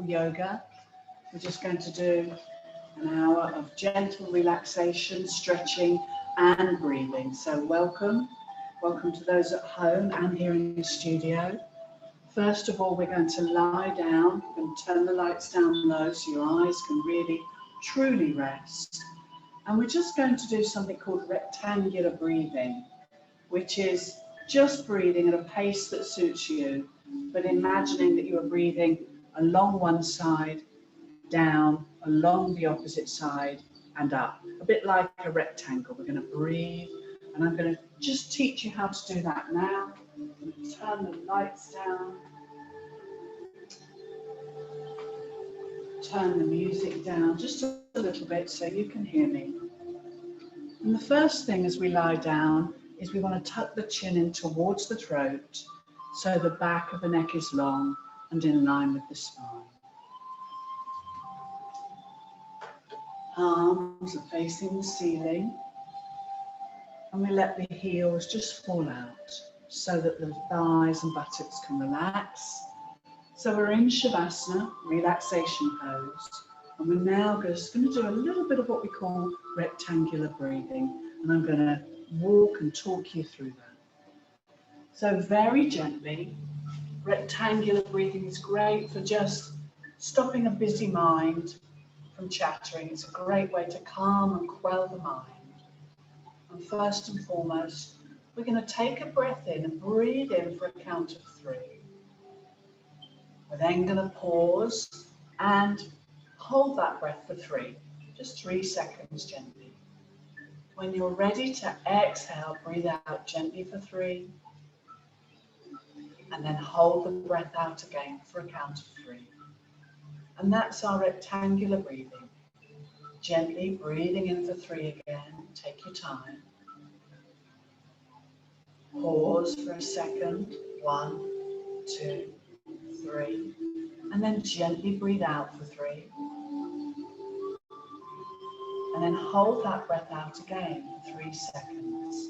yoga. We're just going to do an hour of gentle relaxation, stretching and breathing. So welcome to those at home and here in the studio. First of all, we're going to lie down. We're going to turn the lights down low so your eyes can really, truly rest. And we're just going to do something called rectangular breathing, which is just breathing at a pace that suits you, but imagining that you are breathing along one side, down, along the opposite side, and up. A bit like a rectangle. We're going to breathe, and I'm going to just teach you how to do that now. Turn the lights down. Turn the music down just a little bit so you can hear me. And the first thing as we lie down is we want to tuck the chin in towards the throat so the back of the neck is long and in line with the spine. Arms are facing the ceiling, and we let the heels just fall out so that the thighs and buttocks can relax. So we're in Shavasana, relaxation pose, and we're now just going to do a little bit of what we call rectangular breathing, and I'm going to walk and talk you through that. So very gently, rectangular breathing is great for just stopping a busy mind from chattering. It's a great way to calm and quell the mind. And first and foremost, we're going to take a breath in and breathe in for a count of 3. We're then going to pause and hold that breath for 3, just 3 seconds gently. When you're ready to exhale, breathe out gently for 3, and then hold the breath out again for a count of 3. And that's our rectangular breathing. Gently breathing in for 3 again. Take your time. Pause for a second. 1, 2, 3. And then gently breathe out for 3. And then hold that breath out again for 3 seconds.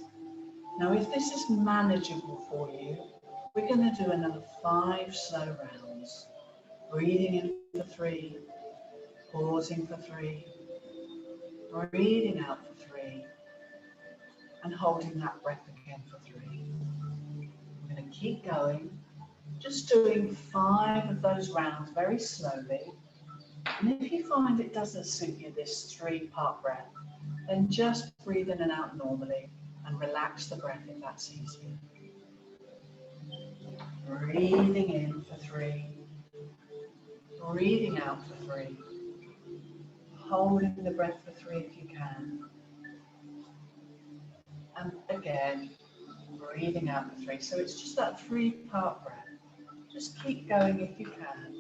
Now, if this is manageable for you, we're going to do another 5 slow rounds. Breathing in for 3, pausing for 3, breathing out for 3, and holding that breath again for 3. We're going to keep going, just doing 5 of those rounds very slowly. And if you find it doesn't suit you, this 3-part breath, then just breathe in and out normally and relax the breath if that's easier. Breathing in for 3, breathing out for 3, holding the breath for 3 if you can, and again, breathing out for 3. So it's just that 3-part breath. Just keep going if you can.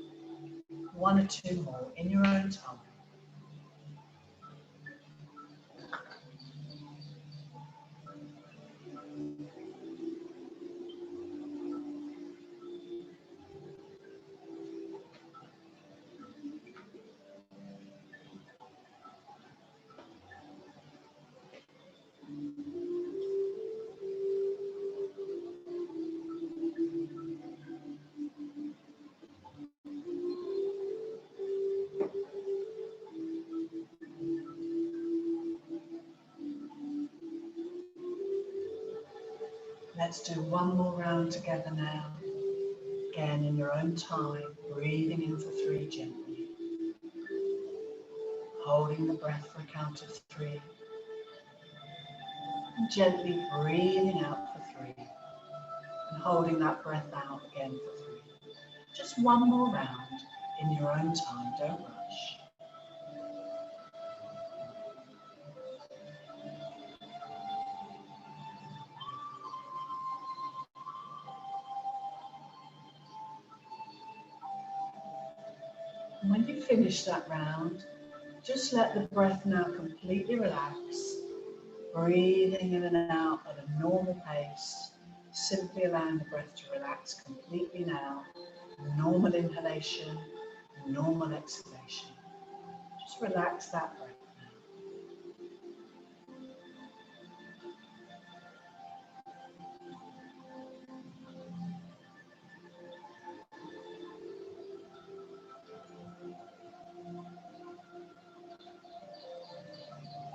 1 or 2 more in your own time. Let's do 1 more round together now. Again, in your own time, breathing in for 3 gently. Holding the breath for a count of 3. And gently breathing out for 3. And holding that breath out again for 3. Just 1 more round in your own time, don't rush. And when you finish that round, just let the breath now completely relax, breathing in and out at a normal pace, simply allowing the breath to relax completely now. Normal inhalation, normal exhalation. Just relax that breath now.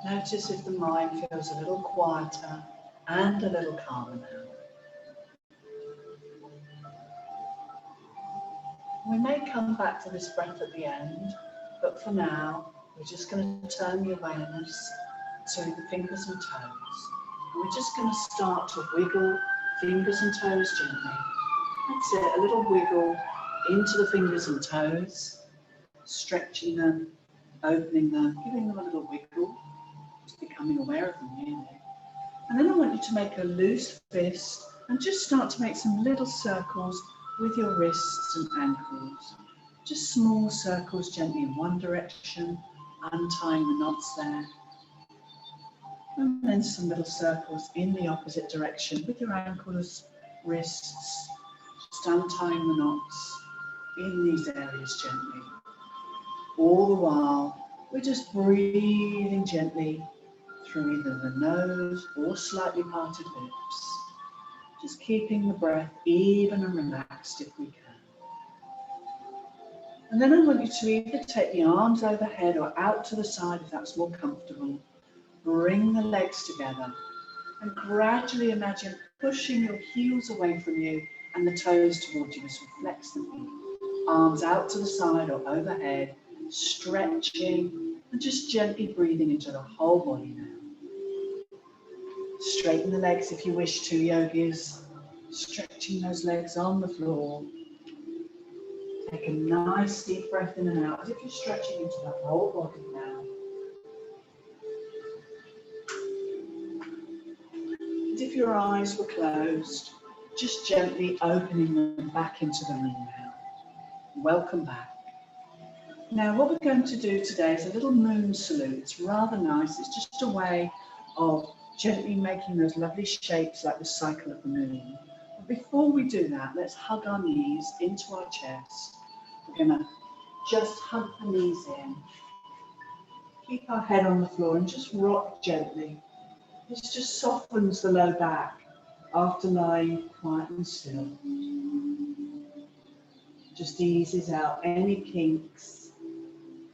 Notice if the mind feels a little quieter and a little calmer now. We may come back to this breath at the end, but for now, we're just going to turn the awareness to the fingers and toes. And we're just going to start to wiggle fingers and toes gently. That's it, a little wiggle into the fingers and toes, stretching them, opening them, giving them a little wiggle, just becoming aware of them really. And then I want you to make a loose fist and just start to make some little circles with your wrists and ankles. Just small circles gently in one direction, untying the knots there. And then some little circles in the opposite direction with your ankles, wrists, just untying the knots in these areas gently. All the while, we're just breathing gently through either the nose or slightly parted lips. Just keeping the breath even and relaxed if we can. And then I want you to either take the arms overhead or out to the side if that's more comfortable. Bring the legs together and gradually imagine pushing your heels away from you and the toes towards you as we flex the feet. Arms out to the side or overhead, stretching and just gently breathing into the whole body now. Straighten the legs if you wish to, yogis. Stretching those legs on the floor. Take a nice deep breath in and out as if you're stretching into the whole body now. And if your eyes were closed, just gently opening them back into the room now. Welcome back. Now what we're going to do today is a little moon salute. It's rather nice. It's just a way of gently making those lovely shapes like the cycle of the moon. But before we do that, let's hug our knees into our chest. We're going to just hug the knees in. Keep our head on the floor and just rock gently. This just softens the low back after lying quiet and still. Just eases out any kinks,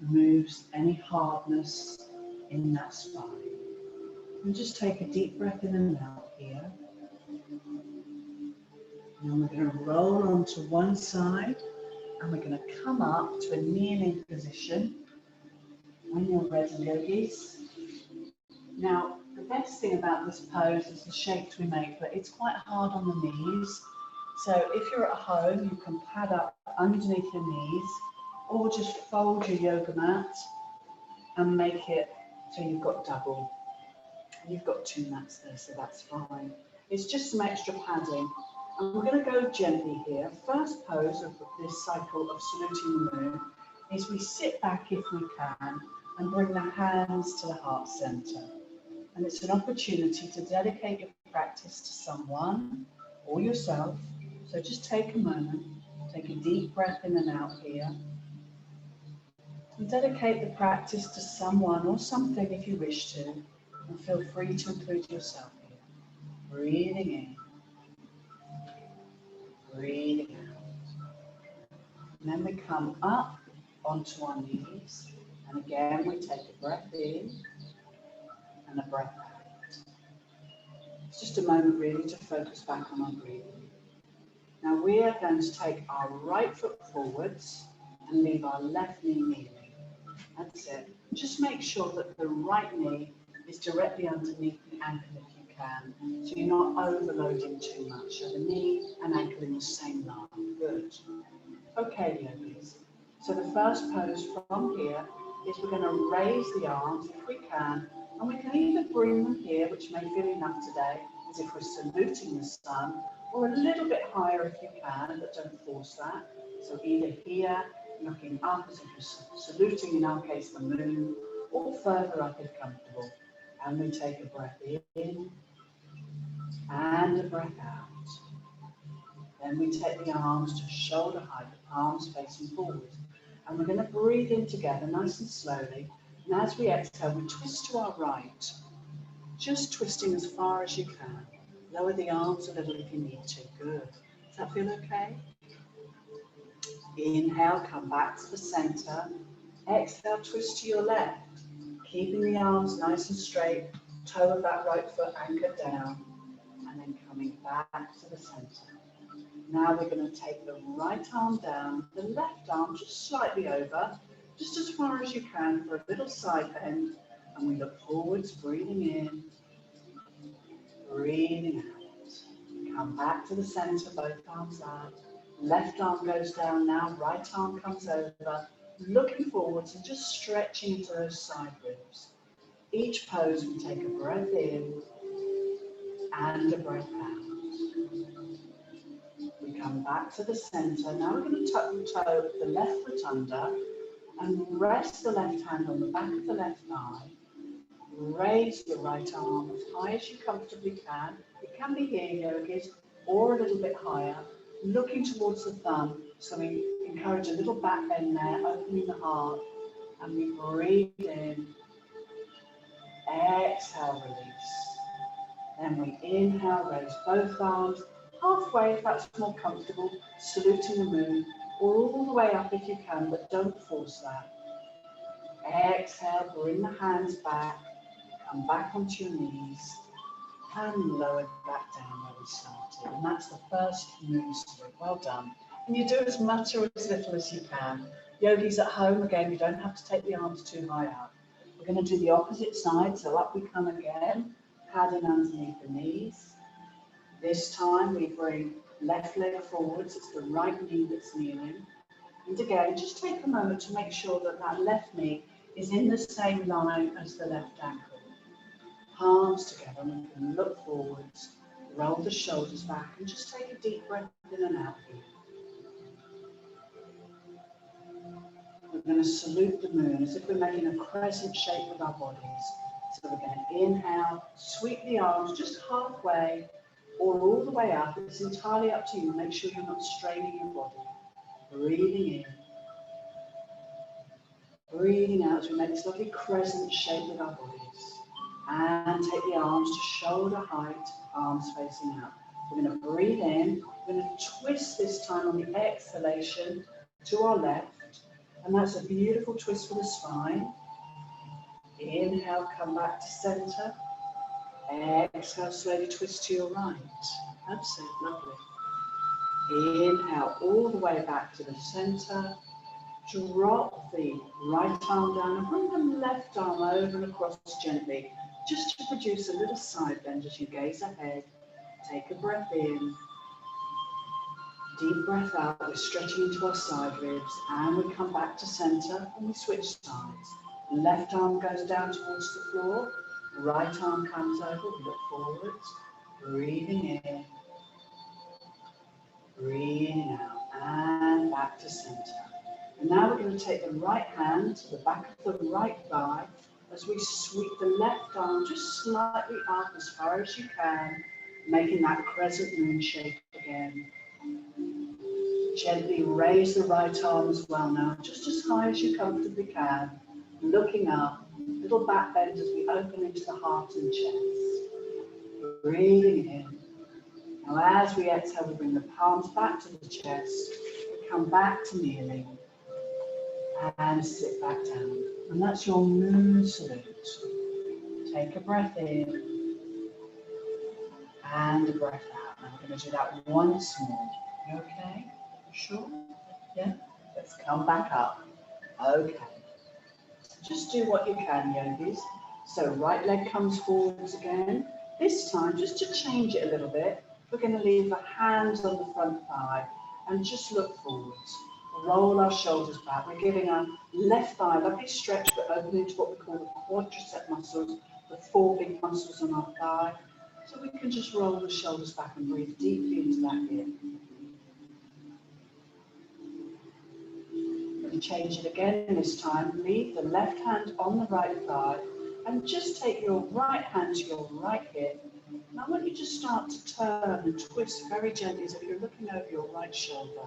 removes any hardness in that spine. And just take a deep breath in and out here. And we're going to roll onto one side and we're going to come up to a kneeling position. When you're ready, yogis. Now, the best thing about this pose is the shapes we make, but it's quite hard on the knees. So if you're at home, you can pad up underneath your knees or just fold your yoga mat and make it so you've got double. You've got two mats there, so that's fine. It's just some extra padding. And we're going to go gently here. First pose of this cycle of saluting the moon is we sit back if we can and bring the hands to the heart center. And it's an opportunity to dedicate your practice to someone or yourself. So just take a moment, take a deep breath in and out here. And dedicate the practice to someone or something if you wish to. And feel free to include yourself here. Breathing in. Breathing out. And then we come up onto our knees. And again, we take a breath in and a breath out. It's just a moment really to focus back on our breathing. Now we are going to take our right foot forwards and leave our left knee kneeling. That's it. Just make sure that the right knee is directly underneath the ankle if you can, so you're not overloading too much. So the knee and ankle in the same line. Good. Okay, yogis. So the first pose from here is we're going to raise the arms if we can, and we can either bring them here, which may feel enough today, as if we're saluting the sun, or a little bit higher if you can, but don't force that. So either here, looking up as if you're saluting, in our case, the moon, or further up if comfortable. And we take a breath in and a breath out. Then we take the arms to shoulder height, the palms facing forward. And we're going to breathe in together nice and slowly. And as we exhale, we twist to our right, just twisting as far as you can. Lower the arms a little if you need to. Good. Does that feel okay? Inhale, come back to the center. Exhale, twist to your left. Keeping the arms nice and straight, toe of that right foot anchored down, and then coming back to the center. Now we're going to take the right arm down, the left arm just slightly over, just as far as you can for a little side bend, and we look forwards, breathing in, breathing out. Come back to the center, both arms out. Left arm goes down now, right arm comes over, looking forwards and just stretching into those side ribs. Each pose we take a breath in and a breath out. We come back to the center. Now we're going to tuck the toe of the left foot under and rest the left hand on the back of the left thigh. Raise the right arm as high as you comfortably can. It can be here, yogis, or a little bit higher, looking towards the thumb. So we encourage a little back bend there, opening the heart, and we breathe in. Exhale, release. Then we inhale, raise both arms, halfway if that's more comfortable, saluting the moon, or all the way up if you can, but don't force that. Exhale, bring the hands back, come back onto your knees, and lower back down where we started. And that's the first moon salute. Well done. And you do as much or as little as you can. Yogis at home, again, you don't have to take the arms too high up. We're going to do the opposite side, so up we come again, padding underneath the knees. This time we bring left leg forwards, it's the right knee that's kneeling. And again, just take a moment to make sure that that left knee is in the same line as the left ankle. Palms together, and we can look forwards, roll the shoulders back, and just take a deep breath in and out here. We're going to salute the moon as if we're making a crescent shape with our bodies. So we're going to inhale, sweep the arms just halfway or all the way up. It's entirely up to you. Make sure you're not straining your body. Breathing in. Breathing out as we make this lovely crescent shape with our bodies. And take the arms to shoulder height, arms facing out. We're going to breathe in. We're going to twist this time on the exhalation to our left. And that's a beautiful twist for the spine. Inhale, come back to center. Exhale, slowly twist to your right. That's it, lovely. Inhale, all the way back to the center. Drop the right arm down and bring the left arm over and across gently, just to produce a little side bend as you gaze ahead. Take a breath in. Deep breath out, we're stretching into our side ribs, and we come back to center and we switch sides. Left arm goes down towards the floor, right arm comes over, we look forwards, breathing in, breathing out, and back to center. And now we're going to take the right hand to the back of the right thigh as we sweep the left arm just slightly up as far as you can, making that crescent moon shape again. Gently raise the right arm as well now, just as high as you comfortably can, looking up, little back bend as we open into the heart and chest. Breathing in. Now as we exhale, we bring the palms back to the chest, we come back to kneeling, and sit back down. And that's your moon salute. Take a breath in, and a breath out. And we're going to do that once more. You okay? Sure? Yeah? Let's come back up. Okay. Just do what you can, yogis. So right leg comes forwards again. This time, just to change it a little bit, we're going to leave the hands on the front thigh and just look forwards. Roll our shoulders back. We're giving our left thigh a lovely stretch, but opening to what we call the quadricep muscles, the four big muscles on our thigh. So we can just roll the shoulders back and breathe deeply into that here. Change it again this time. Leave the left hand on the right thigh and just take your right hand to your right hip. And I want you to start to turn and twist very gently as if you're looking over your right shoulder.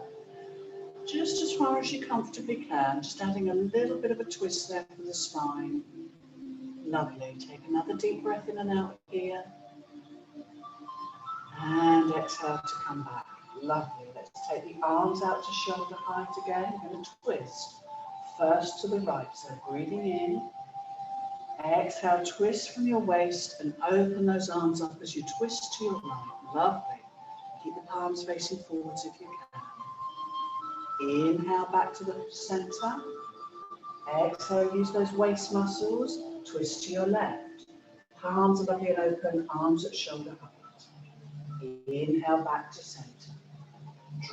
Just as far as you comfortably can, just adding a little bit of a twist there for the spine. Lovely. Take another deep breath in and out here. And exhale to come back. Lovely. Let's take the arms out to shoulder height again. We're going to twist. First to the right. So breathing in. Exhale, twist from your waist and open those arms up as you twist to your right. Lovely. Keep the palms facing forwards if you can. Inhale back to the center. Exhale, use those waist muscles. Twist to your left. Palms above your open, arms at shoulder height. Inhale back to center.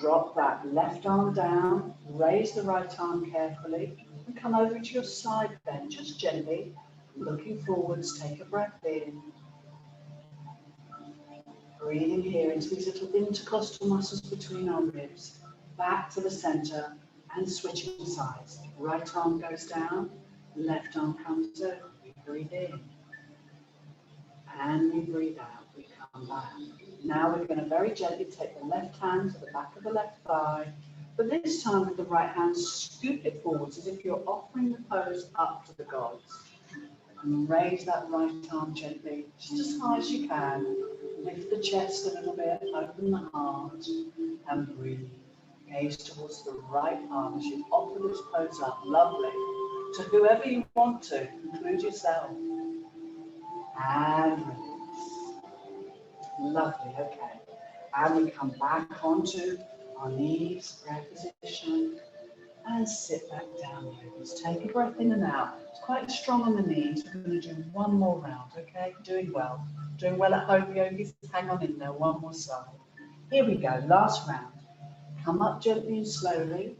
Drop that left arm down. Raise the right arm carefully and come over to your side bend, just gently. Looking forwards, take a breath in. Breathing here into these little intercostal muscles between our ribs. Back to the center and switching sides. Right arm goes down, left arm comes over. We breathe in. And we breathe out. We come back. Now we're going to very gently take the left hand to the back of the left thigh. But this time with the right hand, scoop it forwards as if you're offering the pose up to the gods. And raise that right arm gently, just as high as you can. Lift the chest a little bit, open the heart, and breathe. Gaze towards the right palm as you offer this pose up, lovely, to whoever you want to, include yourself. And release. Lovely, okay. And we come back onto our knees, prayer position. And sit back down, yogis. Take a breath in and out. It's quite strong on the knees. We're going to do one more round, okay? Doing well. Doing well at home, yogis. Hang on in there, one more side. Here we go, last round. Come up gently and slowly.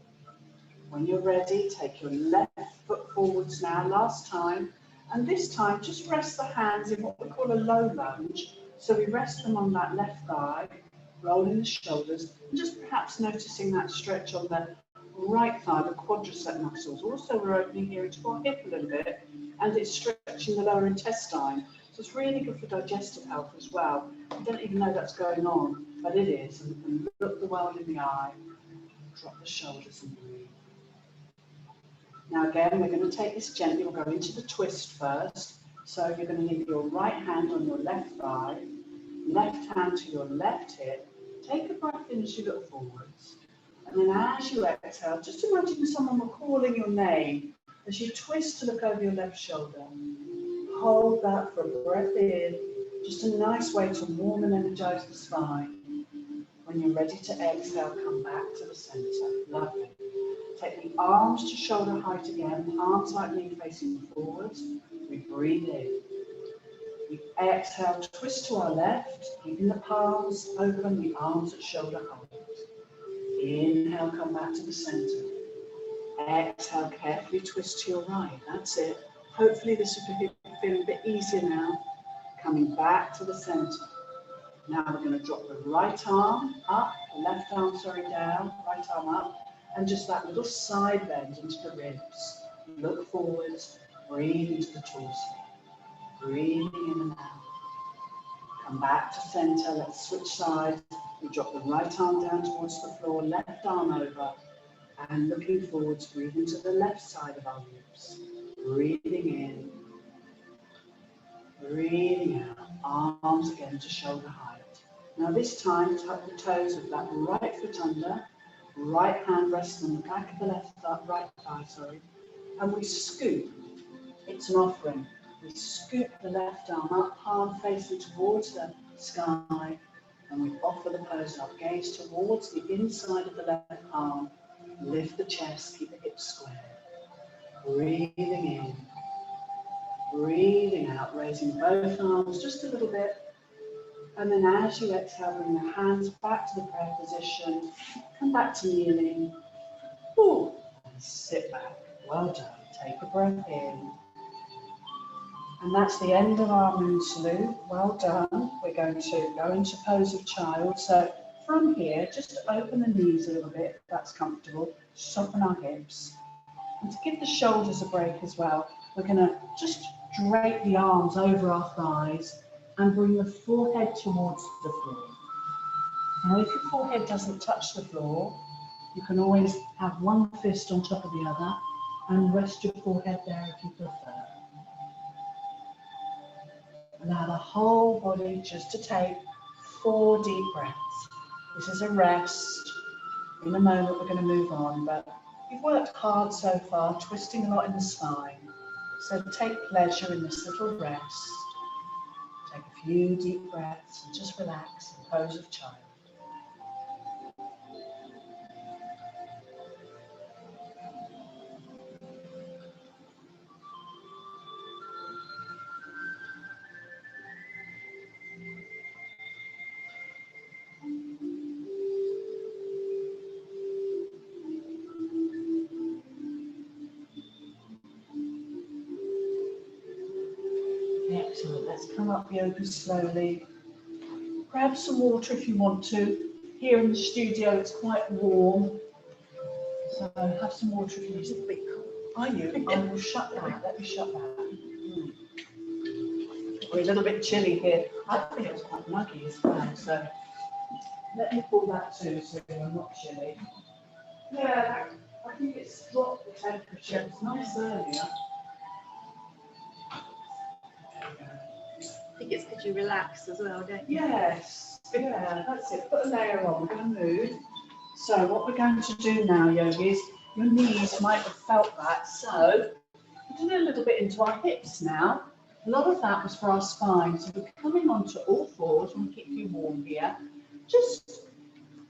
When you're ready, take your left foot forwards now, last time. And this time, just rest the hands in what we call a low lunge. So we rest them on that left thigh, rolling the shoulders, and just perhaps noticing that stretch on the right thigh, the quadricep muscles. Also, we're opening here into our hip a little bit, and it's stretching the lower intestine. So it's really good for digestive health as well. You don't even know that's going on, but it is. And look the world in the eye, drop the shoulders and breathe. Now again, we're going to take this gently. We'll go into the twist first. So you're going to leave your right hand on your left thigh, left hand to your left hip. Take a breath in as you look forwards. And then as you exhale, just imagine someone were calling your name as you twist to look over your left shoulder. Hold that for a breath in. Just a nice way to warm and energize the spine. When you're ready to exhale, come back to the center. Lovely. Take the arms to shoulder height again, palms lightly facing forwards. We breathe in. We exhale, twist to our left, keeping the palms open, the arms at shoulder height. Inhale, come back to the center. Exhale, carefully twist to your right. That's it. Hopefully this will be feeling a bit easier now. Coming back to the center. Now we're going to drop the right arm up, left arm, down, right arm up, and just that little side bend into the ribs. Look forwards, breathe into the torso. Breathing in and out. Come back to center, let's switch sides. We drop the right arm down towards the floor, left arm over, and looking forwards, breathe into the left side of our ribs. Breathing in, breathing out, arms again to shoulder height. Now this time, tuck the toes of that right foot under, right hand rests on the back of the right thigh, and we scoop. It's an offering. We scoop the left arm up, palm facing towards the sky, and we offer the pose up. Gaze towards the inside of the left arm. Lift the chest, keep the hips square. Breathing in, breathing out, raising both arms just a little bit. And then as you exhale, bring the hands back to the prayer position. Come back to kneeling. Ooh, and sit back. Well done. Take a breath in. And that's the end of our moon salute. Well done. We're going to go into pose of child. So from here, just open the knees a little bit, if that's comfortable. Soften our hips. And to give the shoulders a break as well, we're going to just drape the arms over our thighs and bring the forehead towards the floor. Now, if your forehead doesn't touch the floor, you can always have one fist on top of the other and rest your forehead there if you prefer. Allow the whole body just to take 4 deep breaths. This is a rest. In a moment, we're going to move on, but you've worked hard so far, twisting a lot in the spine. So take pleasure in this little rest. Take a few deep breaths and just relax in pose of child. Excellent. Let's come up yoga slowly. Grab some water if you want to. Here in the studio it's quite warm. So have some water if you need it. A bit cold. Are you? I will shut that. Let me shut that. We're a little bit chilly here. I think it's quite muggy as well. So let me pull that too so I'm not chilly. Yeah, I think it's dropped the temperature. It's nice earlier. I think it's because you relax as well, don't you? Yes, yeah, that's it. Put a layer on. We're going to move. So what we're going to do now, yogis, your knees might have felt that. So we're doing a little bit into our hips now. A lot of that was for our spine. So we're coming onto all fours and keep you warm here. Just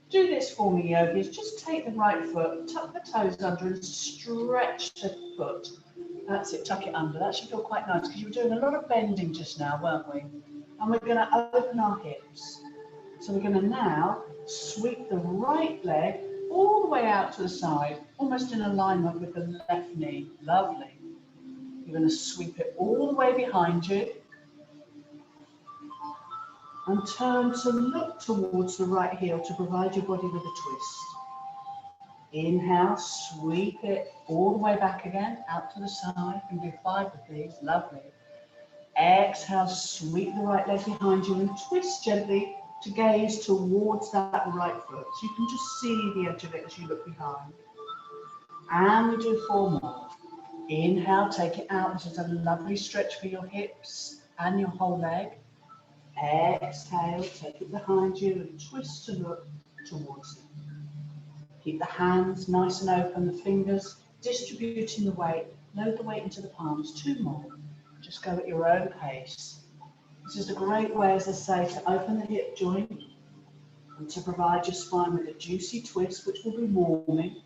do this for me, yogis. Just take the right foot, tuck the toes under and stretch the foot. That's it, tuck it under. That should feel quite nice because you were doing a lot of bending just now, weren't we? And we're going to open our hips. So we're going to now sweep the right leg all the way out to the side, almost in alignment with the left knee. Lovely. You're going to sweep it all the way behind you and turn to look towards the right heel to provide your body with a twist. Inhale, sweep it all the way back again, out to the side. You can do 5 of these, lovely. Exhale, sweep the right leg behind you and twist gently to gaze towards that right foot. So you can just see the edge of it as you look behind. And we do 4 more. Inhale, take it out. This is a lovely stretch for your hips and your whole leg. Exhale, take it behind you and twist to look towards it. Keep the hands nice and open, the fingers distributing the weight. Load the weight into the palms. 2 more. Just go at your own pace. This is a great way, as I say, to open the hip joint and to provide your spine with a juicy twist, which will be warming.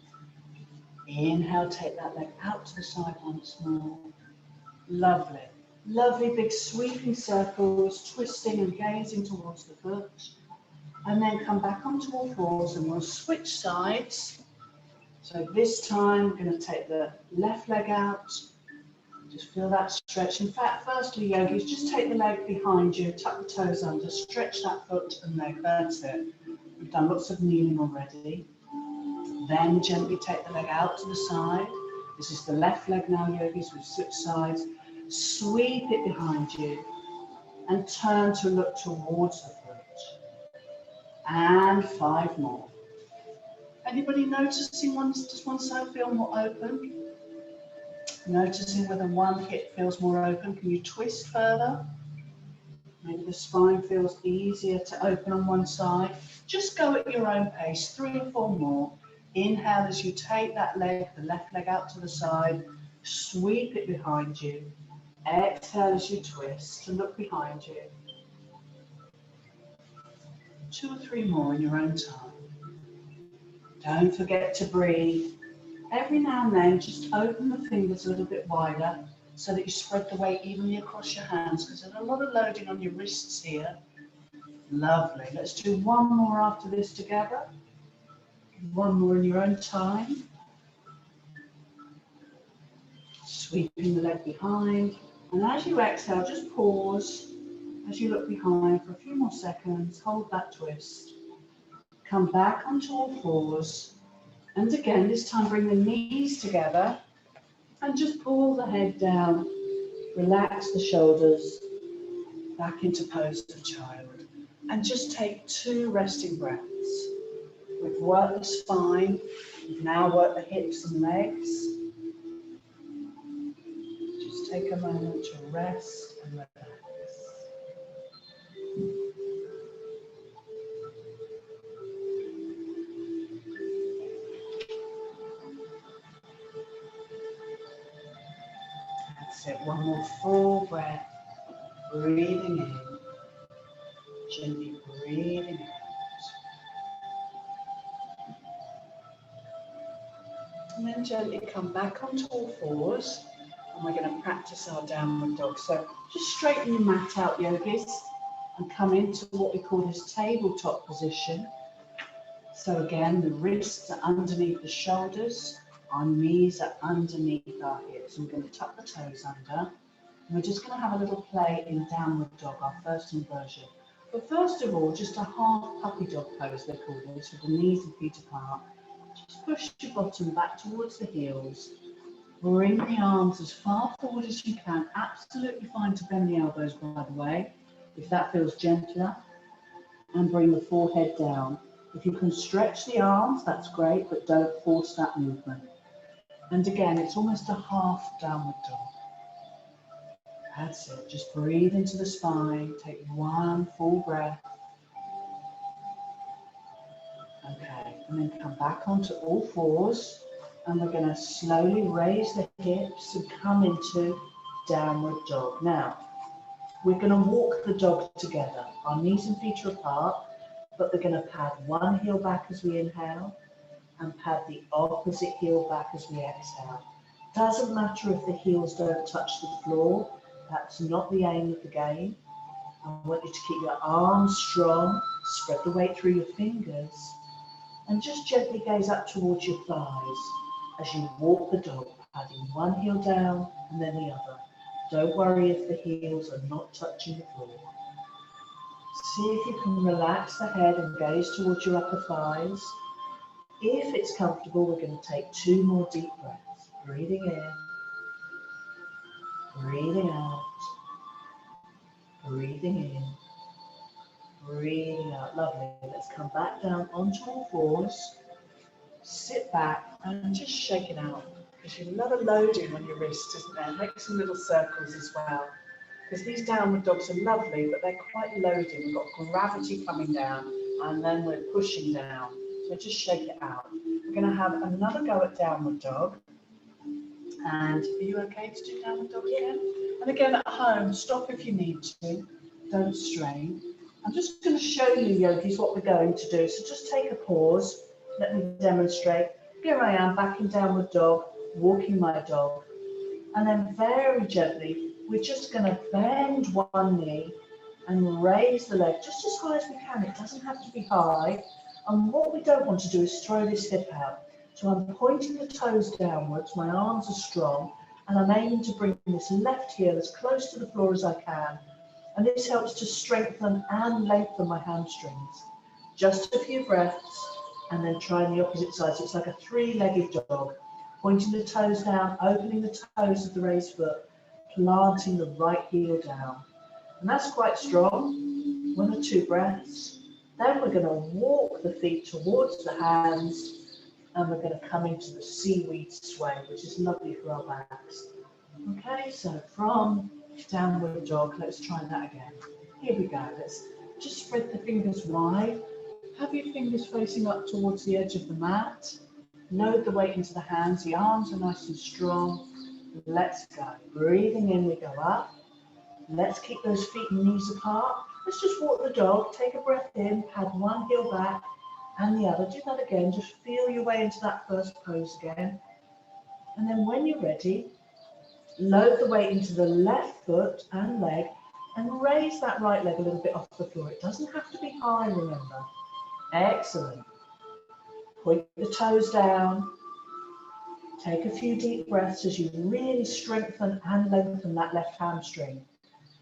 Inhale, take that leg out to the side once more. Lovely. Lovely big sweeping circles, twisting and gazing towards the foot. And then come back onto all fours and we'll switch sides. So this time we're going to take the left leg out. Just feel that stretch. In fact, firstly, yogis, just take the leg behind you, tuck the toes under, stretch that foot and leg. That's it. We've done lots of kneeling already. Then gently take the leg out to the side. This is the left leg now, yogis. We've switched sides. Sweep it behind you and turn to look towards the foot. And 5 more. Anybody noticing does one side feel more open? Noticing whether one hip feels more open. Can you twist further? Maybe the spine feels easier to open on one side. Just go at your own pace. 3 or 4 more. Inhale as you take that leg, the left leg out to the side. Sweep it behind you. Exhale as you twist to look behind you. 2 or 3 more in your own time. Don't forget to breathe. Every now and then, just open the fingers a little bit wider so that you spread the weight evenly across your hands because there's a lot of loading on your wrists here. Lovely. Let's do 1 more after this together. 1 more in your own time. Sweeping the leg behind. And as you exhale, just pause. As you look behind for a few more seconds, hold that twist. Come back onto all fours. And again, this time bring the knees together and just pull the head down. Relax the shoulders back into pose of child. And just take 2 resting breaths. We've worked the spine. We've now worked the hips and legs. Just take a moment to rest and relax. That's it. One more full breath. Breathing in. Gently breathing out. And then gently come back onto all fours. And we're going to practice our downward dog. So just straighten your mat out, yogis, and come into what we call this tabletop position. So again, the wrists are underneath the shoulders, our knees are underneath our hips. We're going to tuck the toes under. And we're just going to have a little play in downward dog, our first inversion. But first of all, just a half puppy dog pose, they call this, with the knees and feet apart. Just push your bottom back towards the heels. Bring the arms as far forward as you can. Absolutely fine to bend the elbows, by the way, if that feels gentler. And bring the forehead down. If you can stretch the arms, that's great, but don't force that movement. And again, it's almost a half downward dog. That's it. Just breathe into the spine. Take one full breath. Okay, and then come back onto all fours. And we're going to slowly raise the hips and come into downward dog. Now, we're going to walk the dog together. Our knees and feet are apart, but we're going to pad one heel back as we inhale and pad the opposite heel back as we exhale. Doesn't matter if the heels don't touch the floor. That's not the aim of the game. I want you to keep your arms strong, spread the weight through your fingers, and just gently gaze up towards your thighs as you walk the dog, padding one heel down and then the other. Don't worry if the heels are not touching the floor. See if you can relax the head and gaze towards your upper thighs. If it's comfortable, we're going to take 2 more deep breaths. Breathing in, breathing out, breathing in, breathing out. Lovely. Let's come back down onto all fours. Sit back and just shake it out. Because you love a loading on your wrist, isn't there? Make some little circles as well. Because these downward dogs are lovely, but they're quite loading. We've got gravity coming down, and then we're pushing down. So just shake it out. We're going to have another go at downward dog. And are you okay to do downward dog again? And again at home, stop if you need to. Don't strain. I'm just going to show you, yogis, what we're going to do. So just take a pause. Let me demonstrate. Here I am, back in downward dog, walking my dog. And then very gently, we're just going to bend one knee and raise the leg just as high as we can. It doesn't have to be high. And what we don't want to do is throw this hip out. So I'm pointing the toes downwards, my arms are strong, and I'm aiming to bring this left heel as close to the floor as I can. And this helps to strengthen and lengthen my hamstrings. Just a few breaths, and then trying the opposite side. So it's like a 3-legged dog. Pointing the toes down, opening the toes of the raised foot, planting the right heel down. And that's quite strong. 1 or 2 breaths. Then we're going to walk the feet towards the hands, and we're going to come into the seaweed sway, which is lovely for our backs. Okay, so from downward dog, let's try that again. Here we go. Let's just spread the fingers wide. Have your fingers facing up towards the edge of the mat. Load the weight into the hands. The arms are nice and strong. Let's go. Breathing in, we go up. Let's keep those feet and knees apart. Let's just walk the dog. Take a breath in, pad one heel back and the other. Do that again. Just feel your way into that first pose again. And then when you're ready, load the weight into the left foot and leg and raise that right leg a little bit off the floor. It doesn't have to be high, remember. Excellent. Point the toes down. Take a few deep breaths as you really strengthen and lengthen that left hamstring.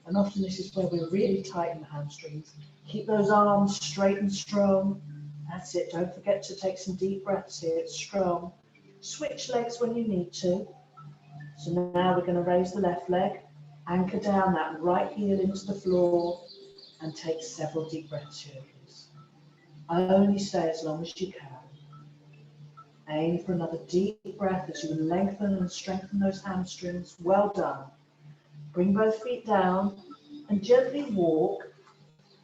And often this is where we really tighten the hamstrings. Keep those arms straight and strong. That's it. Don't forget to take some deep breaths here. It's strong. Switch legs when you need to. So now we're going to raise the left leg, anchor down that right heel into the floor, and take several deep breaths here. Only stay as long as you can. Aim for another deep breath as you lengthen and strengthen those hamstrings. Well done. Bring both feet down and gently walk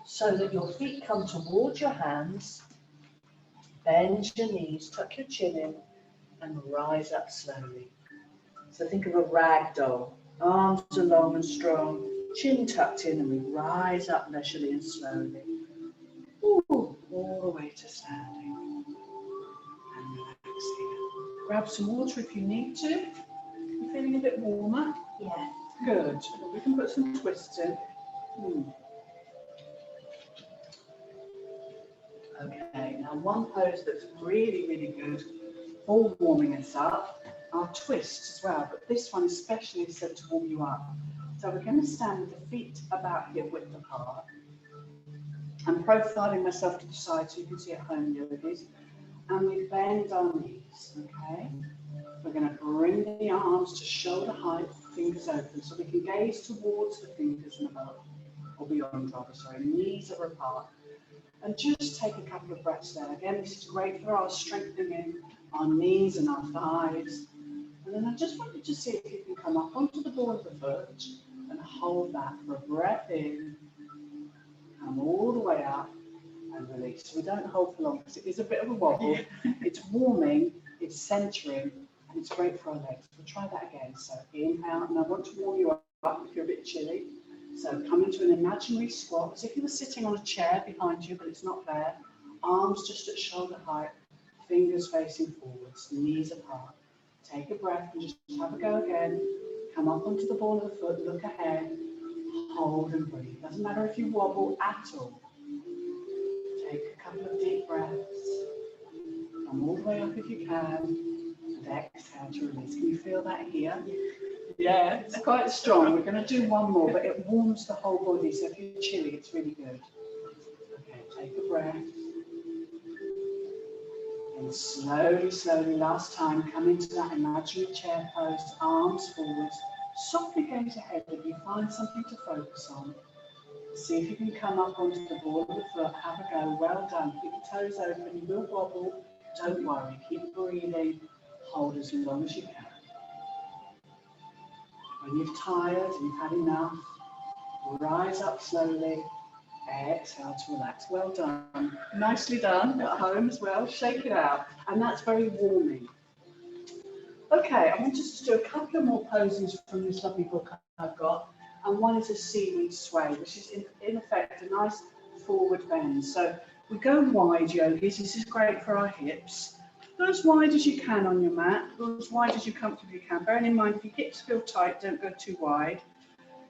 so that your feet come towards your hands. Bend your knees, tuck your chin in, and rise up slowly. So think of a rag doll. Arms are long and strong, chin tucked in, and we rise up leisurely and slowly. Ooh, all the way to standing and relaxing. Grab some water if you need to. You feeling a bit warmer? Yeah. Good. We can put some twists in. Okay, now one pose that's really, really good for warming us up are twists as well, but this one especially is said to warm you up. So we're going to stand with the feet about hip width apart. I'm profiling myself to the side so you can see at home, yogis. And we bend our knees, okay? We're going to bring the arms to shoulder height, fingers open, so we can gaze towards the fingers and above, or beyond rather, sorry. Knees are apart. And just take a couple of breaths there. Again, this is great for our strengthening our knees and our thighs. And then I just want you to see if you can come up onto the ball of the foot and hold that for a breath in. Come all the way up and release. We don't hold for long because it is a bit of a wobble. It's warming, it's centering, and it's great for our legs. We'll try that again. So inhale, and I want to warm you up if you're a bit chilly. So come into an imaginary squat, as if you were sitting on a chair behind you, but it's not there. Arms just at shoulder height, fingers facing forwards, knees apart. Take a breath and just have a go again. Come up onto the ball of the foot, look ahead, hold and breathe. Doesn't matter if you wobble at all. Take a couple of deep breaths. Come all the way up if you can. And exhale to release. Can you feel that here? Yeah, it's quite strong. We're going to do one more, but it warms the whole body. So if you're chilly, it's really good. Okay, take a breath. And slowly, slowly, last time, come into that imaginary chair pose, arms forwards. Softly gaze ahead if you find something to focus on. See if you can come up onto the ball of the foot, have a go, well done. Keep your toes open, you will wobble, don't worry, keep breathing, hold as long as you can. When you're tired and you've had enough, rise up slowly, exhale to relax. Well done, nicely done at home as well, shake it out, and that's very warming. Okay, I want us to do a couple of more poses from this lovely book I've got. And one is a seaweed sway, which is in effect a nice forward bend. So we go wide, yogis. This is great for our hips. Go as wide as you can on your mat. Go as wide as you comfortably can. Bearing in mind, if your hips feel tight, don't go too wide.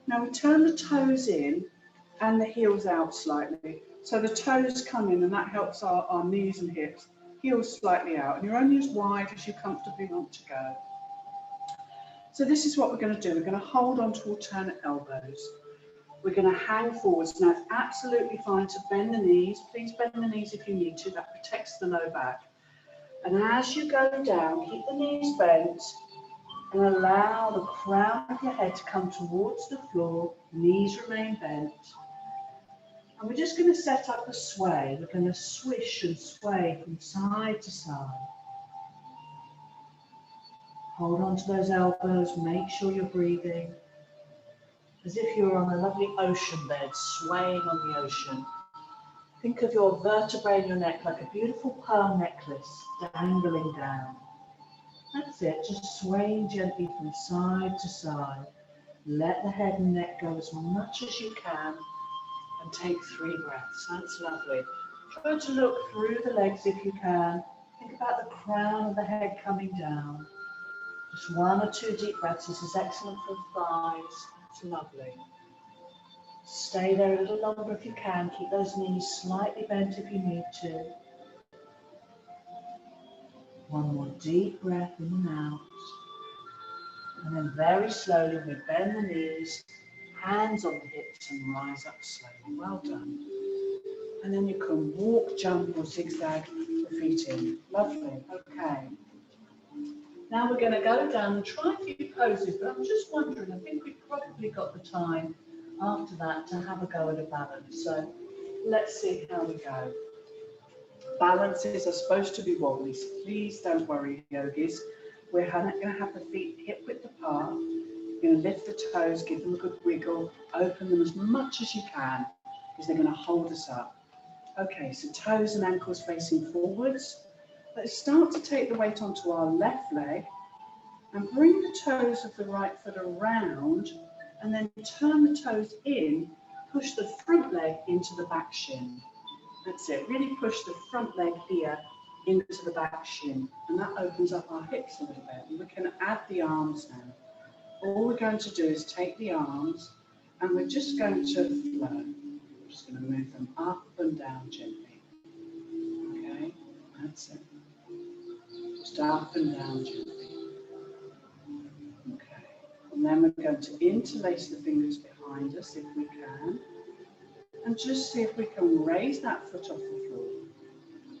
Now we turn the toes in and the heels out slightly. So the toes come in and that helps our knees and hips. Heels slightly out. And you're only as wide as you comfortably want to go. So this is what we're going to do. We're going to hold on to alternate elbows. We're going to hang forwards. Now, it's absolutely fine to bend the knees. Please bend the knees if you need to. That protects the low back. And as you go down, keep the knees bent and allow the crown of your head to come towards the floor. Knees remain bent. And we're just going to set up a sway. We're going to swish and sway from side to side. Hold on to those elbows, make sure you're breathing, as if you're on a lovely ocean bed, swaying on the ocean. Think of your vertebrae in your neck like a beautiful pearl necklace dangling down. That's it, just swaying gently from side to side. Let the head and neck go as much as you can and take 3 breaths. That's lovely. Try to look through the legs if you can. Think about the crown of the head coming down. Just 1 or 2 deep breaths. This is excellent for the thighs. It's lovely. Stay there a little longer if you can. Keep those knees slightly bent if you need to. 1 more deep breath in and out. And then very slowly we bend the knees, hands on the hips and rise up slowly. Well done. And then you can walk, jump or zigzag the feet in. Lovely. Okay. Now we're going to go down and try a few poses, but I'm just wondering, I think we've probably got the time after that to have a go at a balance. So let's see how we go. Balances are supposed to be wobbly, so please don't worry, yogis. We're going to have the feet hip width apart. You're going to lift the toes, give them a good wiggle, open them as much as you can, because they're going to hold us up. Okay, so toes and ankles facing forwards. Let's start to take the weight onto our left leg And bring the toes of the right foot around and then turn the toes in, push the front leg into the back shin. That's it, really push the front leg here into the back shin, and that opens up our hips a little bit. And we can add the arms now. All we're going to do is take the arms and we're just going to flow. I'm just going to move them up and down gently. Okay, that's it. Just up and down gently. Okay, and then we're going to interlace the fingers behind us if we can. And just see if we can raise that foot off the floor.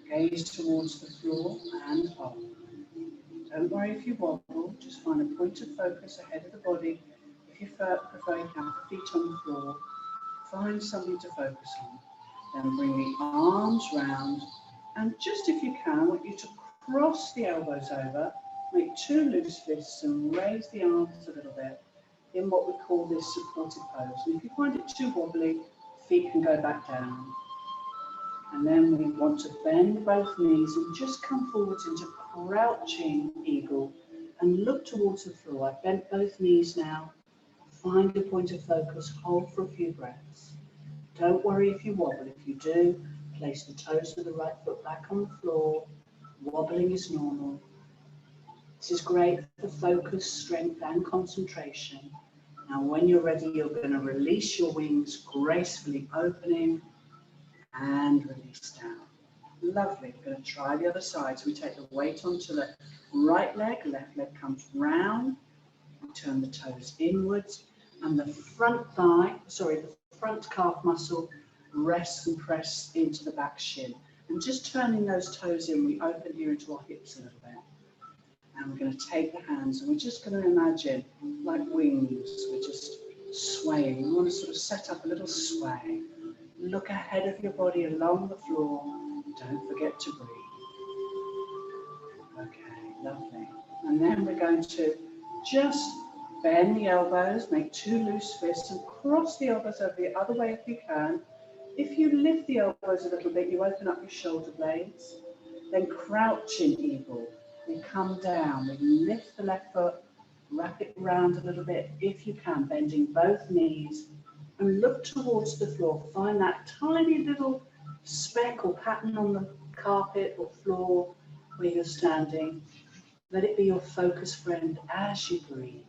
Gaze towards the floor and hold. Don't worry if you wobble, just find a point of focus ahead of the body. If you prefer, you can have the feet on the floor. Find something to focus on. Then bring the arms round, and just if you can, I want you to cross the elbows over, make two loose fists and raise the arms a little bit in what we call this supported pose. And if you find it too wobbly, feet can go back down. And then we want to bend both knees and just come forwards into crouching eagle and look towards the floor. I've bent both knees now. Find a point of focus, hold for a few breaths. Don't worry if you wobble. If you do, place the toes of the right foot back on the floor. Wobbling is normal. This is great for focus, strength and concentration. Now when you're ready, you're going to release your wings gracefully, opening and release down. Lovely. We're going to try the other side. So we take the weight onto the right leg, left leg comes round, we turn the toes inwards, and the front calf muscle rests and press into the back shin. And just turning those toes in, we open here into our hips a little bit. And we're going to take the hands and we're just going to imagine like wings, we're just swaying. We want to sort of set up a little sway. Look ahead of your body along the floor. Don't forget to breathe. Okay, lovely. And then we're going to just bend the elbows, make two loose fists and cross the elbows over the other way if you can. If you lift the elbows a little bit, you open up your shoulder blades. Then crouching eagle. We come down, we lift the left foot, wrap it round a little bit if you can, bending both knees. And look towards the floor. Find that tiny little speck or pattern on the carpet or floor where you're standing. Let it be your focus friend as you breathe.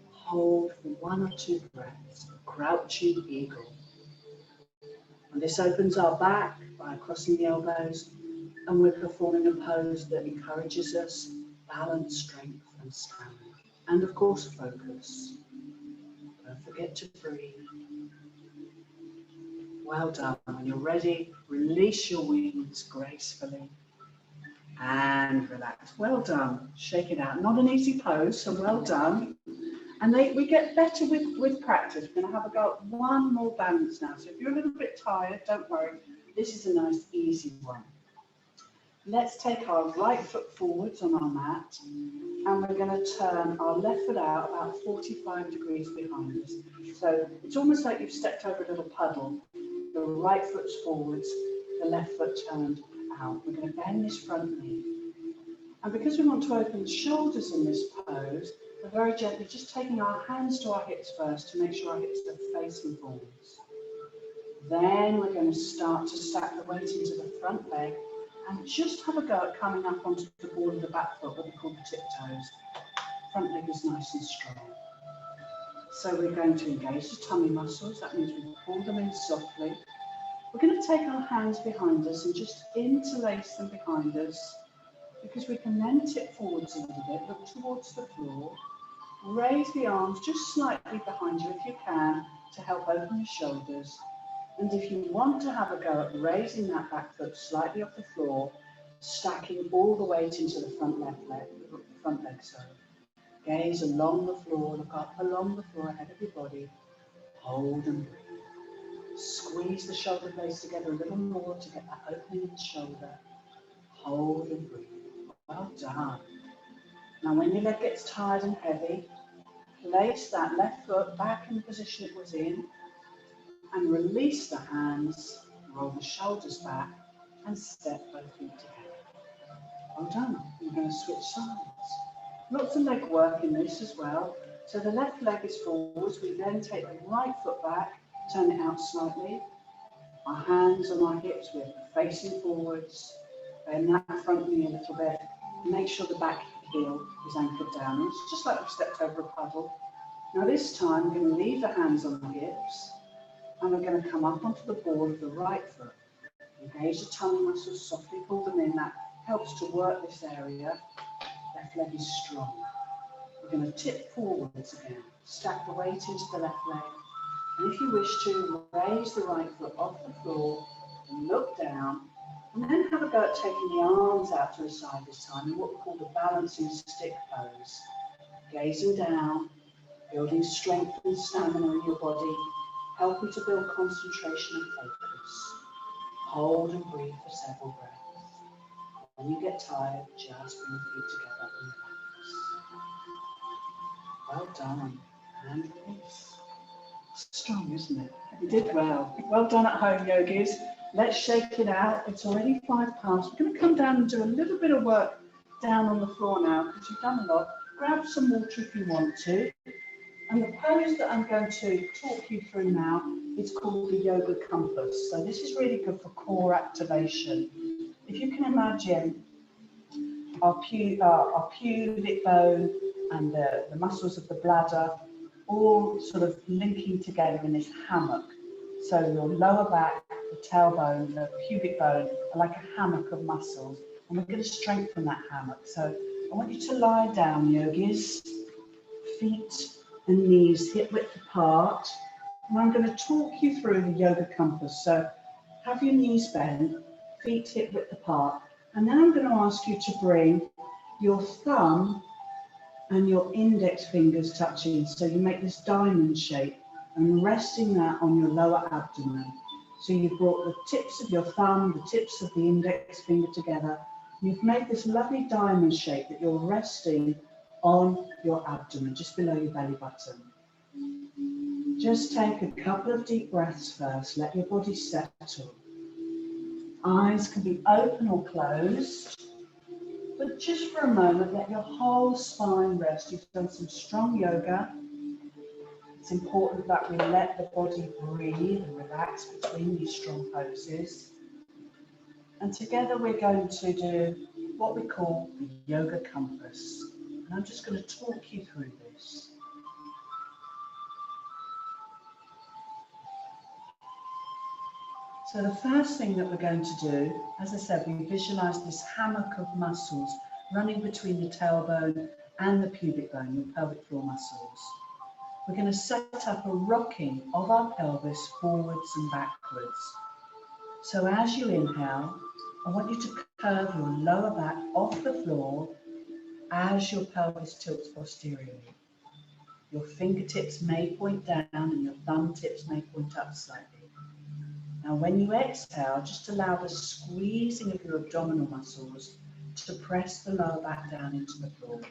Hold for 1 or 2 breaths. Crouching eagle. And this opens our back by crossing the elbows. And we're performing a pose that encourages us balance, strength and stamina. And of course, focus. Don't forget to breathe. Well done. When you're ready, release your wings gracefully and relax. Well done. Shake it out. Not an easy pose, so well done. And we get better with practice. We're going to have a go at one more balance now. So if you're a little bit tired, don't worry. This is a nice, easy one. Let's take our right foot forwards on our mat, and we're going to turn our left foot out about 45 degrees behind us. So it's almost like you've stepped over a little puddle. The right foot's forwards, the left foot turned out. We're going to bend this front knee. And because we want to open the shoulders in this pose, we're very gently just taking our hands to our hips first to make sure our hips are facing forwards. Then we're going to start to stack the weight into the front leg and just have a go at coming up onto the ball of the back foot, what we call the tiptoes. Front leg is nice and strong. So we're going to engage the tummy muscles. That means we pull them in softly. We're going to take our hands behind us and just interlace them behind us, because we can then tip forwards a little bit, look towards the floor, raise the arms just slightly behind you if you can to help open the shoulders. And if you want to have a go at raising that back foot slightly off the floor, stacking all the weight into the front leg, sorry. Gaze along the floor, look up along the floor ahead of your body, hold and breathe. Squeeze the shoulder blades together a little more to get that opening in the shoulder, hold and breathe. Well done. Now when your leg gets tired and heavy, place that left foot back in the position it was in and release the hands, roll the shoulders back and step both feet together. Well done. We're going to switch sides. Lots of leg work in this as well. So the left leg is forwards. We then take the right foot back, turn it out slightly. Our hands on our hips, we're facing forwards. Bend that front knee a little bit. Make sure the back heel is anchored down. It's just like we've stepped over a puddle. Now this time, we're going to leave the hands on the hips and we're going to come up onto the ball of the right foot. Engage the tummy muscles, softly pull them in. That helps to work this area. Left leg is strong. We're going to tip forwards again. Stack the weight into the left leg. And if you wish to, raise the right foot off the floor and look down. And then have a go at taking the arms out to the side this time in what we call the balancing stick pose. Gazing down, building strength and stamina in your body, helping to build concentration and focus. Hold and breathe for several breaths. When you get tired, just bring the feet together and relax. Well done. And release. Strong, isn't it? You did well. Well done at home, yogis. Let's shake it out. It's already 5 past. We're going to come down and do a little bit of work down on the floor now because you've done a lot. Grab some water if you want to. And the pose that I'm going to talk you through now is called the Yoga Compass. So this is really good for core activation. If you can imagine our pubic bone and the muscles of the bladder all sort of linking together in this hammock. So your lower back, the tailbone, the pubic bone are like a hammock of muscles. And we're going to strengthen that hammock. So I want you to lie down, yogis, feet and knees hip width apart. And I'm going to talk you through the Yoga Compass. So have your knees bent, feet hip width apart. And then I'm going to ask you to bring your thumb and your index fingers touching. So you make this diamond shape and resting that on your lower abdomen. So you've brought the tips of your thumb, the tips of the index finger together. You've made this lovely diamond shape that you're resting on your abdomen, just below your belly button. Just take a couple of deep breaths first. Let your body settle. Eyes can be open or closed. But just for a moment, let your whole spine rest. You've done some strong yoga. It's important that we let the body breathe and relax between these strong poses. And together we're going to do what we call the Yoga Compass. And I'm just going to talk you through this. So the first thing that we're going to do, as I said, we visualize this hammock of muscles running between the tailbone and the pubic bone, your pelvic floor muscles. We're going to set up a rocking of our pelvis forwards and backwards. So as you inhale, I want you to curve your lower back off the floor as your pelvis tilts posteriorly. Your fingertips may point down and your thumb tips may point up slightly. Now when you exhale, just allow the squeezing of your abdominal muscles to press the lower back down into the floor.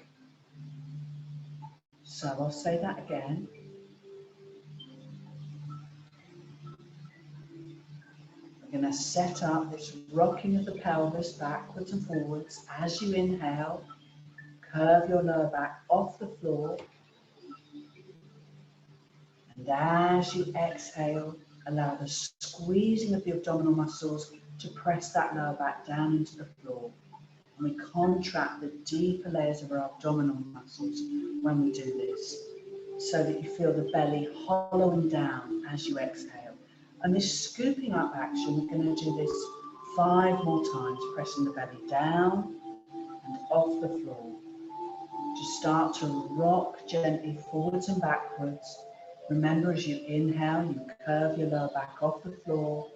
So I'll say that again. We're going to set up this rocking of the pelvis backwards and forwards. As you inhale, curve your lower back off the floor. And as you exhale, allow the squeezing of the abdominal muscles to press that lower back down into the floor. And we contract the deeper layers of our abdominal muscles when we do this, so that you feel the belly hollowing down as you exhale. And this scooping up action, we're going to do this 5 more times, pressing the belly down and off the floor. Just start to rock gently forwards and backwards. Remember, as you inhale, you curve your lower back off the floor,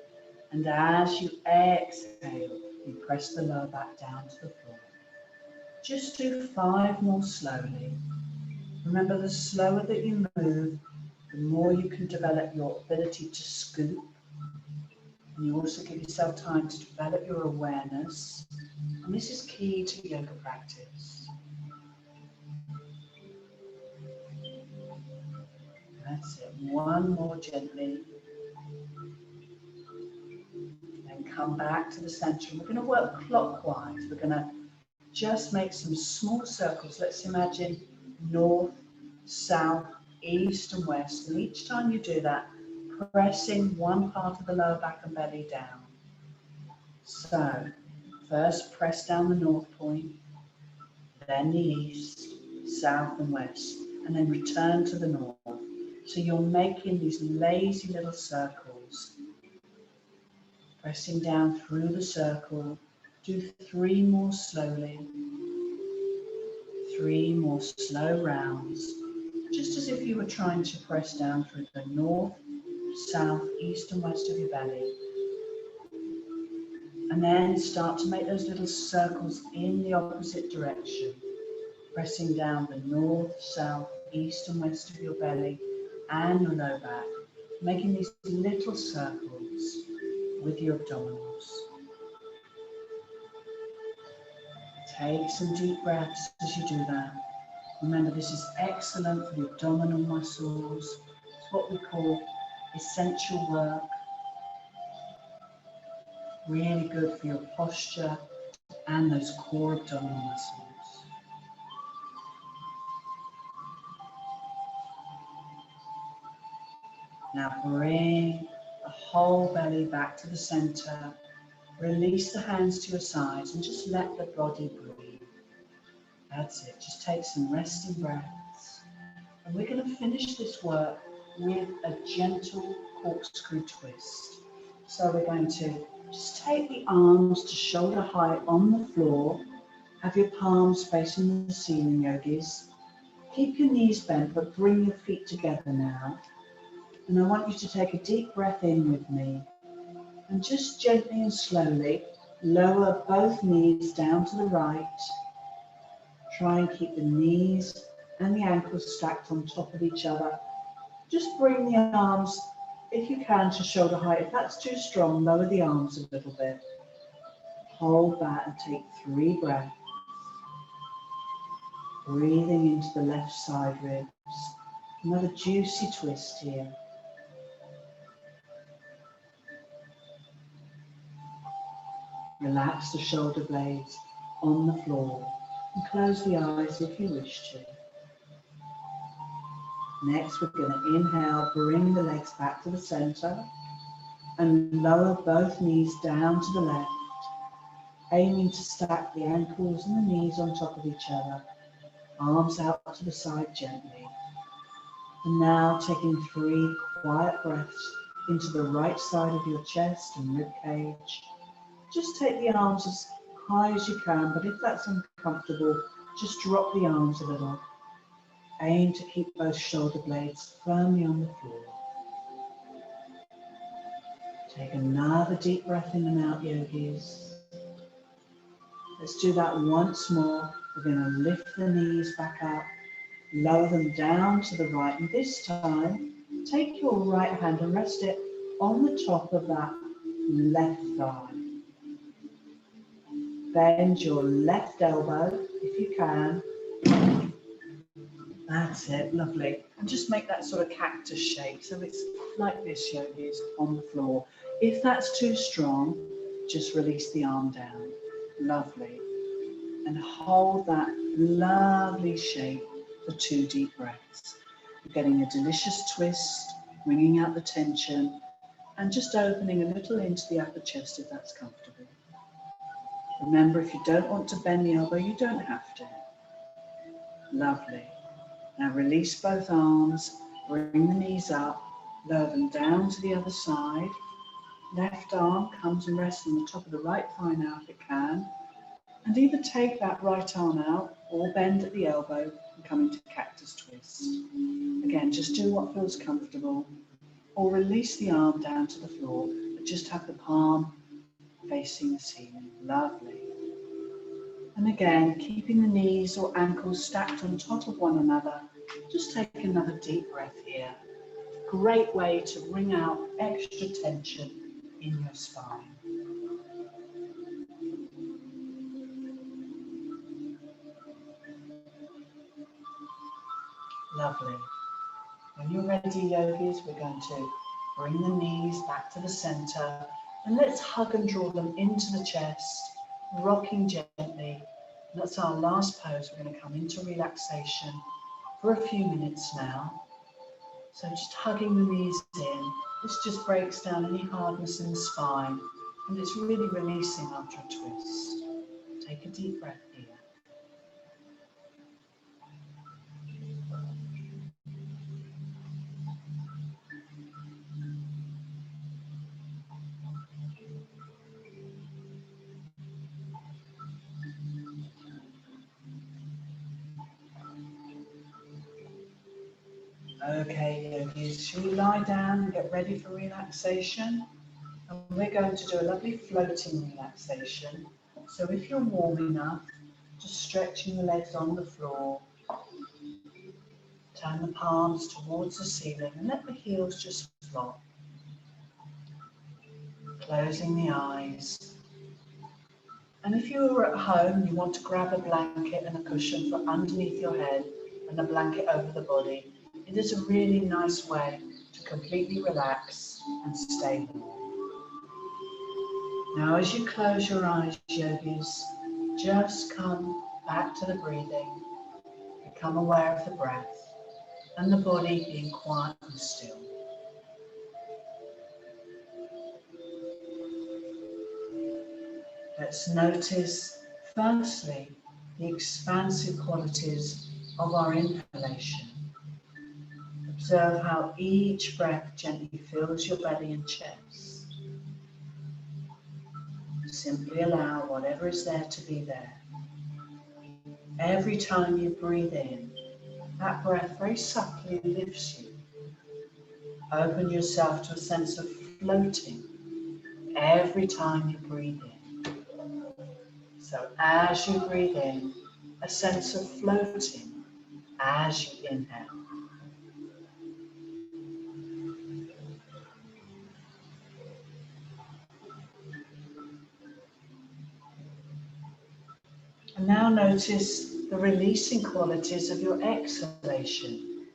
and as you exhale, you press the lower back down to the floor. Just do 5 more slowly. Remember, the slower that you move, the more you can develop your ability to scoop. And you also give yourself time to develop your awareness. And this is key to yoga practice. That's it. 1 more gently. Then come back to the center. We're going to work clockwise. We're going to Just make some small circles. Let's imagine north, south, east and west. And each time you do that, pressing one part of the lower back and belly down. So, first press down the north point, then the east, south and west, and then return to the north. So you're making these lazy little circles. Pressing down through the circle. Do 3 more slowly. 3 more slow rounds. Just as if you were trying to press down through the north, south, east and west of your belly. And then start to make those little circles in the opposite direction. Pressing down the north, south, east and west of your belly and your low back. Making these little circles with your abdominals. Take some deep breaths as you do that. Remember, this is excellent for the abdominal muscles. It's what we call essential work. Really good for your posture and those core abdominal muscles. Now bring the whole belly back to the center. Release the hands to your sides and just let the body breathe. That's it. Just take some resting breaths. And we're going to finish this work with a gentle corkscrew twist. So we're going to just take the arms to shoulder height on the floor. Have your palms facing the ceiling, yogis. Keep your knees bent, but bring your feet together now. And I want you to take a deep breath in with me. And just gently and slowly lower both knees down to the right. Try and keep the knees and the ankles stacked on top of each other. Just bring the arms, if you can, to shoulder height. If that's too strong, lower the arms a little bit. Hold that and take 3 breaths. Breathing into the left side ribs. Another juicy twist here. Relax the shoulder blades on the floor and close the eyes if you wish to. Next, we're going to inhale, bring the legs back to the center and lower both knees down to the left, aiming to stack the ankles and the knees on top of each other, arms out to the side gently. And now taking 3 quiet breaths into the right side of your chest and rib cage. Just take the arms as high as you can, but if that's uncomfortable, just drop the arms a little. Aim to keep both shoulder blades firmly on the floor. Take another deep breath in and out, yogis. Let's do that once more. We're going to lift the knees back up, lower them down to the right, and this time, take your right hand and rest it on the top of that left thigh. Bend your left elbow, if you can. That's it, lovely. And just make that sort of cactus shape. So it's like this, yogis, on the floor. If that's too strong, just release the arm down. Lovely. And hold that lovely shape for 2 deep breaths. You're getting a delicious twist, wringing out the tension, and just opening a little into the upper chest if that's comfortable. Remember, if you don't want to bend the elbow, you don't have to. Lovely. Now release both arms, bring the knees up, lower them down to the other side. Left arm comes and rests on the top of the right thigh now if it can. And either take that right arm out or bend at the elbow and come into cactus twist. Again, just do what feels comfortable, or release the arm down to the floor, but just have the palm facing the ceiling. Lovely. And again, keeping the knees or ankles stacked on top of one another, just take another deep breath here. Great way to wring out extra tension in your spine. Lovely. When you're ready, yogis, we're going to bring the knees back to the center and let's hug and draw them into the chest, rocking gently That's our last pose. We're going to come into relaxation for a few minutes now. So just hugging the knees in. This just breaks down any hardness in the spine, and it's really releasing after a twist. Take a deep breath here. Okay, yogis, shall we lie down and get ready for relaxation? And we're going to do a lovely floating relaxation. So if you're warm enough, just stretching the legs on the floor, turn the palms towards the ceiling and let the heels just flop. Closing the eyes. And if you're at home, you want to grab a blanket and a cushion for underneath your head and a blanket over the body. It is a really nice way to completely relax and stay warm. Now as you close your eyes, yogis, just come back to the breathing. Become aware of the breath and the body being quiet and still. Let's notice, firstly, the expansive qualities of our inhalation. Observe how each breath gently fills your belly and chest. Simply allow whatever is there to be there. Every time you breathe in, that breath very subtly lifts you. Open yourself to a sense of floating every time you breathe in. So as you breathe in, a sense of floating as you inhale. And now notice the releasing qualities of your exhalation.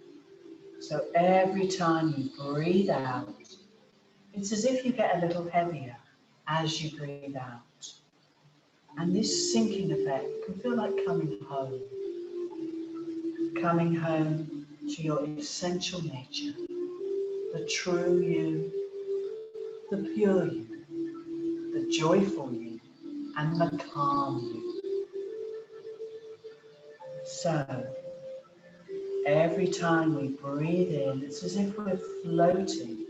So every time you breathe out, it's as if you get a little heavier as you breathe out. And this sinking effect can feel like coming home to your essential nature, the true you, the pure you, the joyful you, and the calm you. So, every time we breathe in, it's as if we're floating,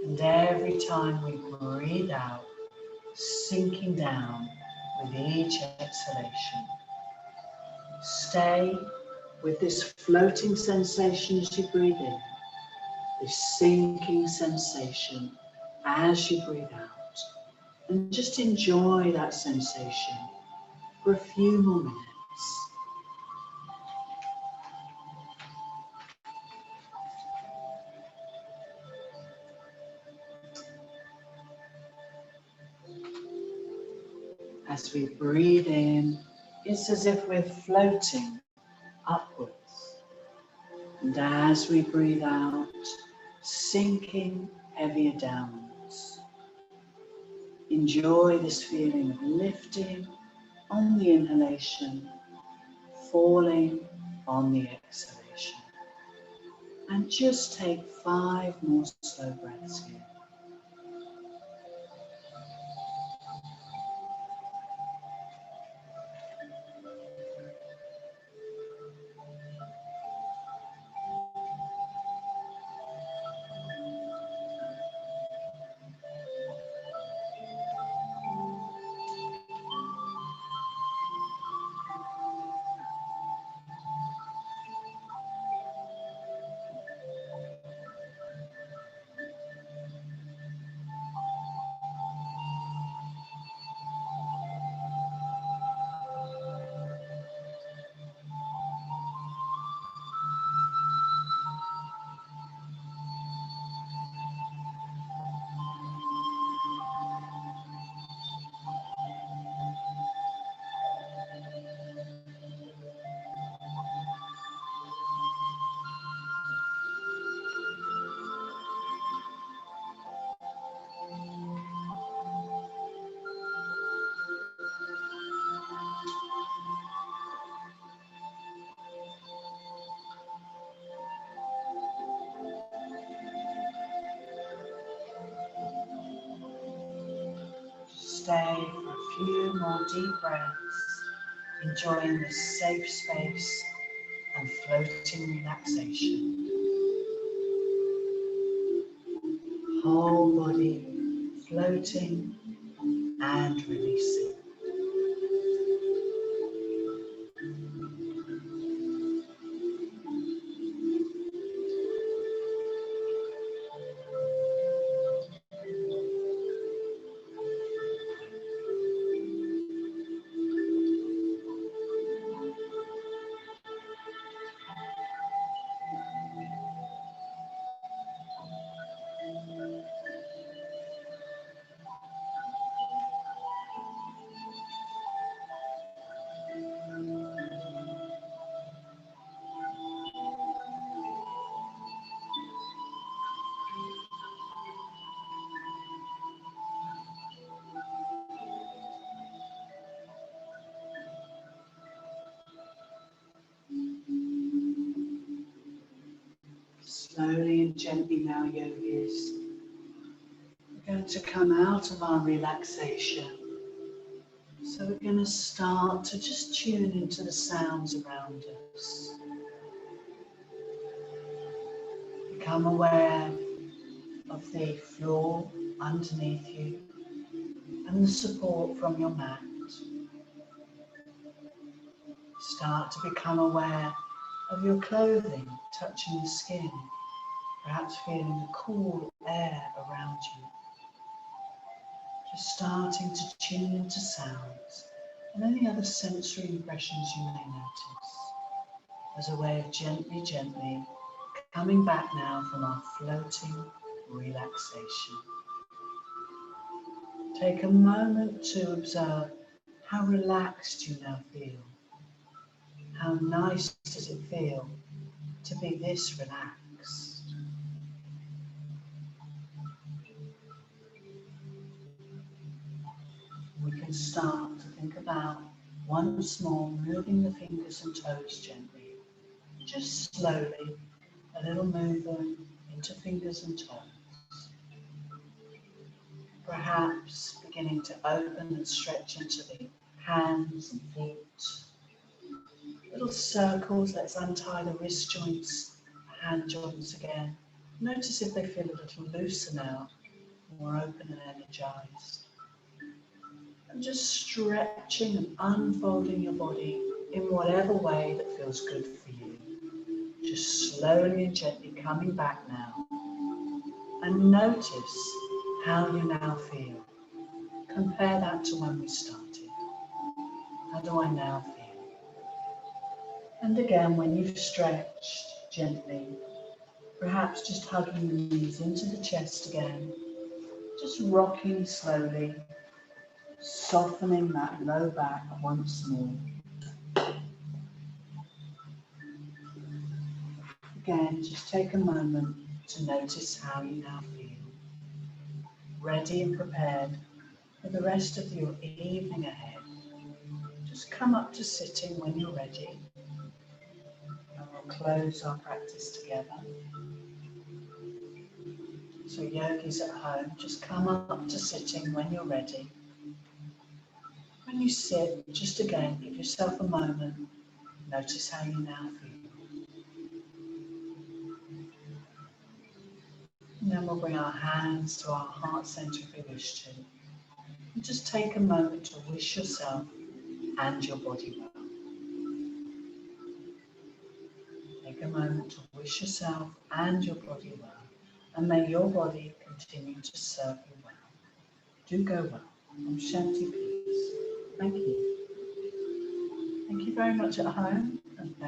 and every time we breathe out, sinking down with each exhalation. Stay with this floating sensation as you breathe in, this sinking sensation as you breathe out, and just enjoy that sensation for a few more minutes. As we breathe in, it's as if we're floating upwards. And as we breathe out, sinking heavier downwards. Enjoy this feeling of lifting on the inhalation, falling on the exhalation. And just take 5 more slow breaths here. stay for a few more deep breaths, enjoying this safe space and floating relaxation. Whole body floating and releasing. Slowly and gently now, yogis, we're going to come out of our relaxation. So we're going to start to just tune into the sounds around us. Become aware of the floor underneath you and the support from your mat. Start to become aware of your clothing touching the skin, perhaps feeling the cool air around you. Just starting to tune into sounds and any other sensory impressions you may notice as a way of gently coming back now from our floating relaxation. Take a moment to observe how relaxed you now feel. How nice does it feel to be this relaxed? We can start to think about once more moving the fingers and toes gently, just slowly, a little movement into fingers and toes. Perhaps beginning to open and stretch into the hands and feet. Little circles, let's untie the wrist joints, hand joints again. Notice if they feel a little looser now, more open and energized. And just stretching and unfolding your body in whatever way that feels good for you. Just slowly and gently coming back now. And notice how you now feel. Compare that to when we started. How do I now feel? And again, when you've stretched gently, perhaps just hugging the knees into the chest again, just rocking slowly, softening that low back once more. Again, just take a moment to notice how you now feel. Ready and prepared for the rest of your evening ahead. Just come up to sitting when you're ready. And we'll close our practice together. So yogis at home, just come up to sitting when you're ready. When you sit, just again, give yourself a moment. Notice how you now feel. And then we'll bring our hands to our heart center if we wish to. And just take a moment to wish yourself and your body well. Take a moment to wish yourself and your body well. And may your body continue to serve you well. Do go well. Om Shanti Peace. Thank you. Thank you very much at home, and thank you.